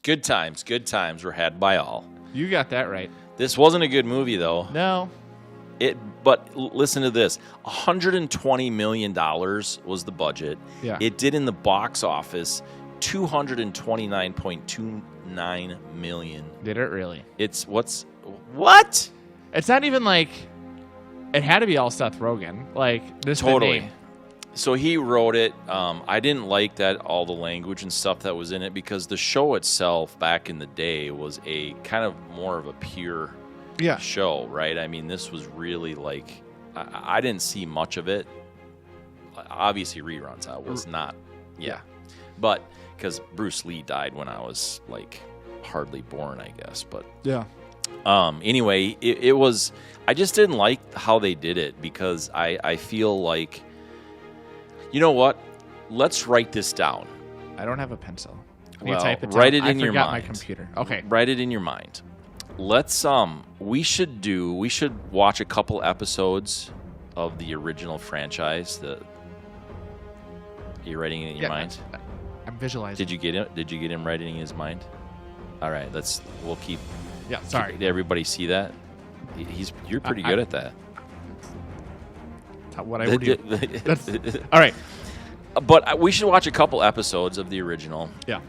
Good times were had by all. You got that right. This wasn't a good movie, though. No. But listen to this. $120 million was the budget. Yeah. It did in the box office $229.29 million. Did it really? What? It's not even like it had to be all Seth Rogen. Like this Totally. So he wrote it. I didn't like that all the language and stuff that was in it because the show itself back in the day was a kind of more of a pure show, right? I mean, this was really like I didn't see much of it. Obviously, reruns. I was not. Yeah. But because Bruce Lee died when I was like hardly born, I guess. But yeah. Anyway, it was. I just didn't like how they did it because I feel like. You know what? Let's write this down. I don't have a pencil. Well, type it down. write it in your mind. I forgot my computer. Okay. Write it in your mind. Let's we should watch a couple episodes of the original franchise. Are you writing it in your mind? I'm visualizing. Did you get him writing in his mind? All right, we'll keep. Yeah, sorry. Did everybody see that? You're pretty good at that. What I would do. All right. But we should watch a couple episodes of the original. Yeah.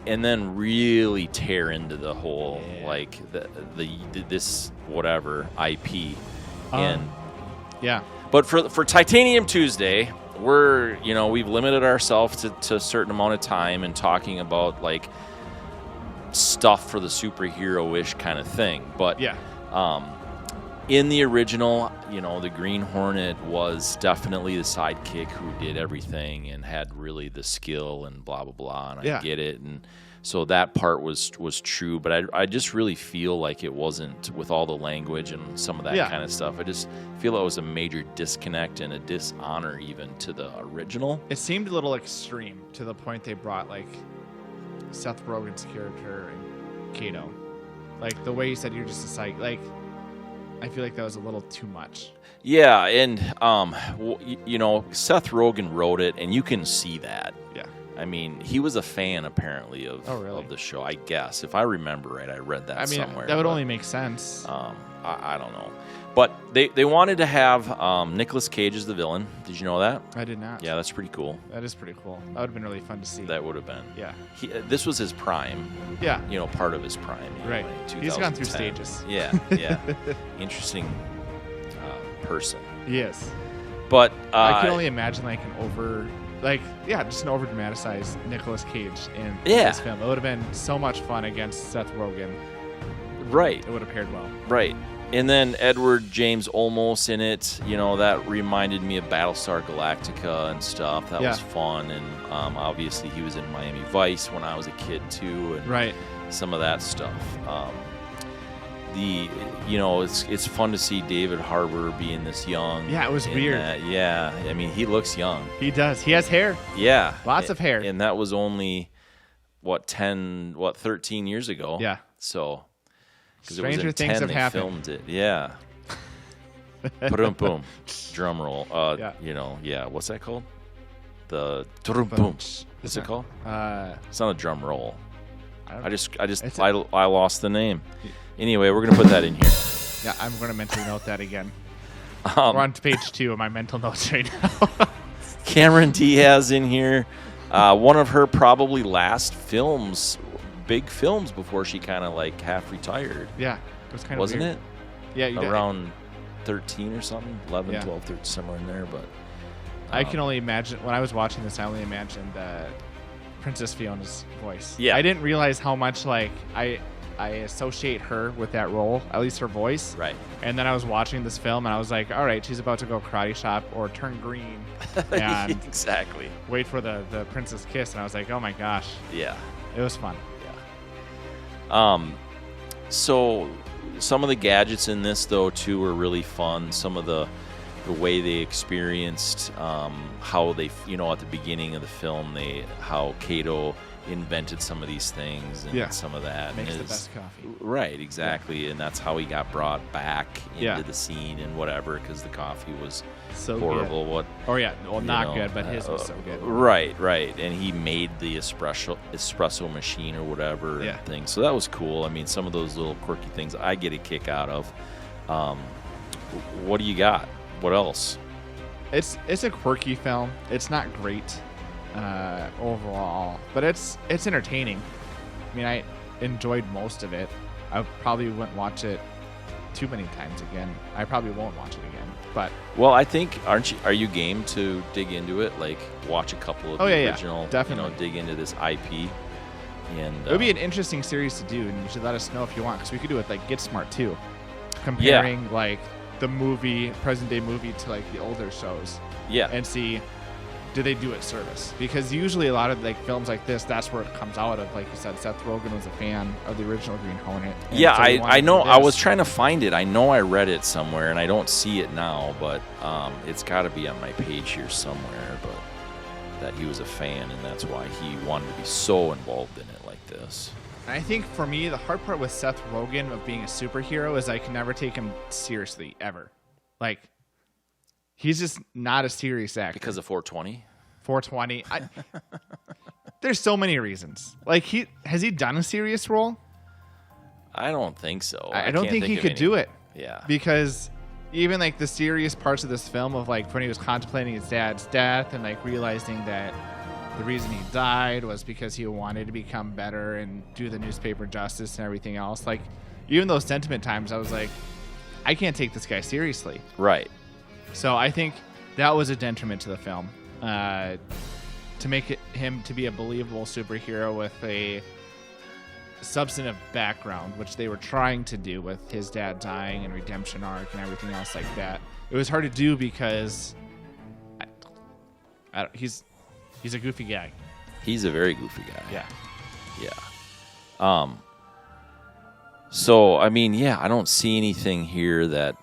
And then really tear into the whole like this whatever IP. And yeah. But for Titanium Tuesday, we've limited ourselves to a certain amount of time and talking about like stuff for the superhero-ish kind of thing. But in the original, the Green Hornet was definitely the sidekick who did everything and had really the skill and blah, blah, blah. And I get it. And so that part was true. But I just really feel like it wasn't with all the language and some of that kind of stuff. I just feel it was a major disconnect and a dishonor even to the original. It seemed a little extreme to the point they brought like Seth Rogen's character and Kato. Like the way he said you're just a psych. Like, I feel like that was a little too much. Yeah, and Seth Rogen wrote it, and you can see that. Yeah. I mean, he was a fan apparently of the show. I guess if I remember right, I read that somewhere. That would only make sense. I don't know, but they wanted to have Nicolas Cage as the villain. Did you know that? I did not. Yeah, that's pretty cool. That is pretty cool. That would have been really fun to see. That would have been. Yeah. This was his prime. Yeah. Part of his prime. Right. He's gone through stages. Yeah. Interesting person. Yes. But I can only imagine just an over dramatized Nicolas Cage in this film. It would have been so much fun against Seth Rogen. Right. It would have paired well. Right. And then Edward James Olmos in it, that reminded me of Battlestar Galactica and stuff. That was fun. And obviously he was in Miami Vice when I was a kid too. And some of that stuff. It's fun to see David Harbour being this young. Yeah, it was weird. I mean, he looks young. He does. He has hair. Yeah. Lots of hair. And that was only, 13 years ago. Yeah. So... Stranger things have happened. Filmed it, yeah. Boom, boom, drum roll. What's that called? The boom. What's it called? It's not a drum roll. I lost the name. Anyway, we're gonna put that in here. Yeah, I'm gonna mentally note that again. We're on page 2 of my mental notes right now. Cameron Diaz in here. One of her probably last big films before she kind of like half retired. Yeah, it was kind of wasn't weird. it? Yeah, around 13 or something, 11, 12, 13, somewhere in there. But I can only imagine when I was watching this. I only imagined Princess Fiona's voice. Yeah, I didn't realize how much like I associate her with that role, at least her voice. Right. And then I was watching this film and I was like, all right, she's about to go karate chop or turn green. And exactly. Wait for the princess kiss, and I was like, oh my gosh. Yeah. It was fun. So some of the gadgets in this though too were really fun. Some of the way they experienced how they at the beginning of the film how Kato invented some of these things and some of that. Makes and the best coffee. Right, exactly. Yeah. And that's how he got brought back into the scene and whatever, because the coffee was so horrible. Good. What? Oh yeah, well, not good, but his was so good. Right. And he made the espresso machine or whatever and things. So that was cool. I mean, some of those little quirky things I get a kick out of. What do you got? What else? It's a quirky film. It's not great overall, but it's entertaining. I mean, I enjoyed most of it. I probably wouldn't watch it too many times again. I probably won't watch it again. But I think are you game to dig into it? Like watch a couple of the original, definitely. dig into this IP. And it would be an interesting series to do, and you should let us know if you want, because we could do it like Get Smart too, comparing like the present day movie to like the older shows. Yeah. And see, do they do it service? Because usually a lot of like films like this, that's where it comes out of. Like you said, Seth Rogen was a fan of the original Green Hornet. Yeah, so I know. I was trying to find it. I know I read it somewhere, and I don't see it now, but it's got to be on my page here somewhere. But that he was a fan, and that's why he wanted to be so involved in it like this. I think for me, the hard part with Seth Rogen of being a superhero is I can never take him seriously, ever. Like, he's just not a serious actor. Because of 420? 420. There's so many reasons. Like, has he done a serious role? I don't think so. I don't think he could do it. Yeah. Because even, like, the serious parts of this film of, like, when he was contemplating his dad's death and, like, realizing that the reason he died was because he wanted to become better and do the newspaper justice and everything else. Like, even those sentiment times, I was like, I can't take this guy seriously. Right. So I think that was a detriment to the film. To make him to be a believable superhero with a substantive background, which they were trying to do with his dad dying and redemption arc and everything else like that. It was hard to do because he's a goofy guy. He's a very goofy guy. Yeah. So, I mean, I don't see anything here that,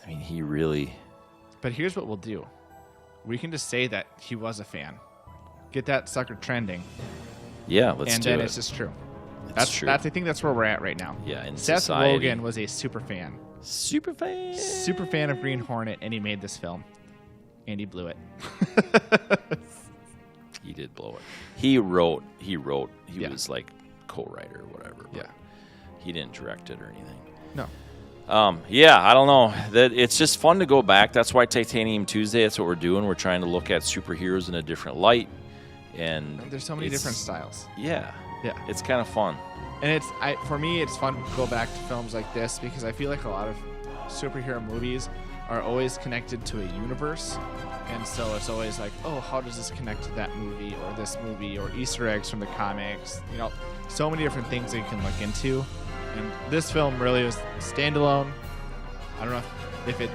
I mean, he really... But here's what we'll do. We can just say that he was a fan. Get that sucker trending. Yeah, let's do it. And then it's just true. That's true. I think that's where we're at right now. Yeah, in Seth society. Rogen was a super fan. Super fan? Super fan of Green Hornet, and he made this film. And he blew it. He did blow it. He wrote. He was like co-writer or whatever. Yeah. He didn't direct it or anything. No. I don't know. That it's just fun to go back. That's why Titanium Tuesday. That's what we're doing. We're trying to look at superheroes in a different light, and there's so many different styles. Yeah. Yeah. It's kind of fun. And for me, it's fun to go back to films like this because I feel like a lot of superhero movies are always connected to a universe. And so it's always like, oh, how does this connect to that movie or this movie or Easter eggs from the comics? You know, so many different things that you can look into. And this film really was standalone. I don't know if it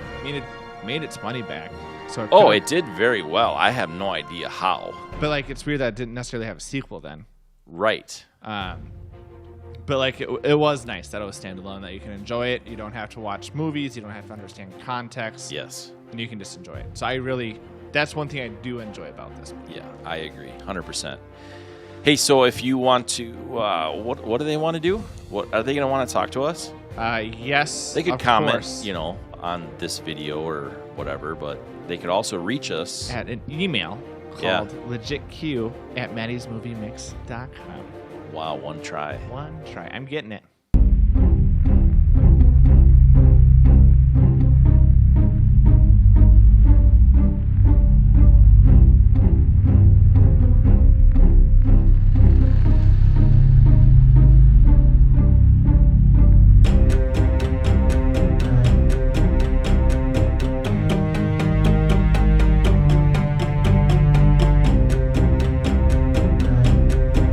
made its money back. So it did very well. I have no idea how. But like, it's weird that it didn't necessarily have a sequel then. Right. But like, it was nice that it was standalone, that you can enjoy it. You don't have to watch movies. You don't have to understand context. Yes. And you can just enjoy it. So that's one thing I do enjoy about this movie. Yeah, I agree, 100%. Hey, so if you want to, what do they want to do? What are they going to want to talk to us? Yes, they could comment, on this video or whatever, but they could also reach us at an email called legitq@maddysmoviemix.com. Wow, one try. I'm getting it.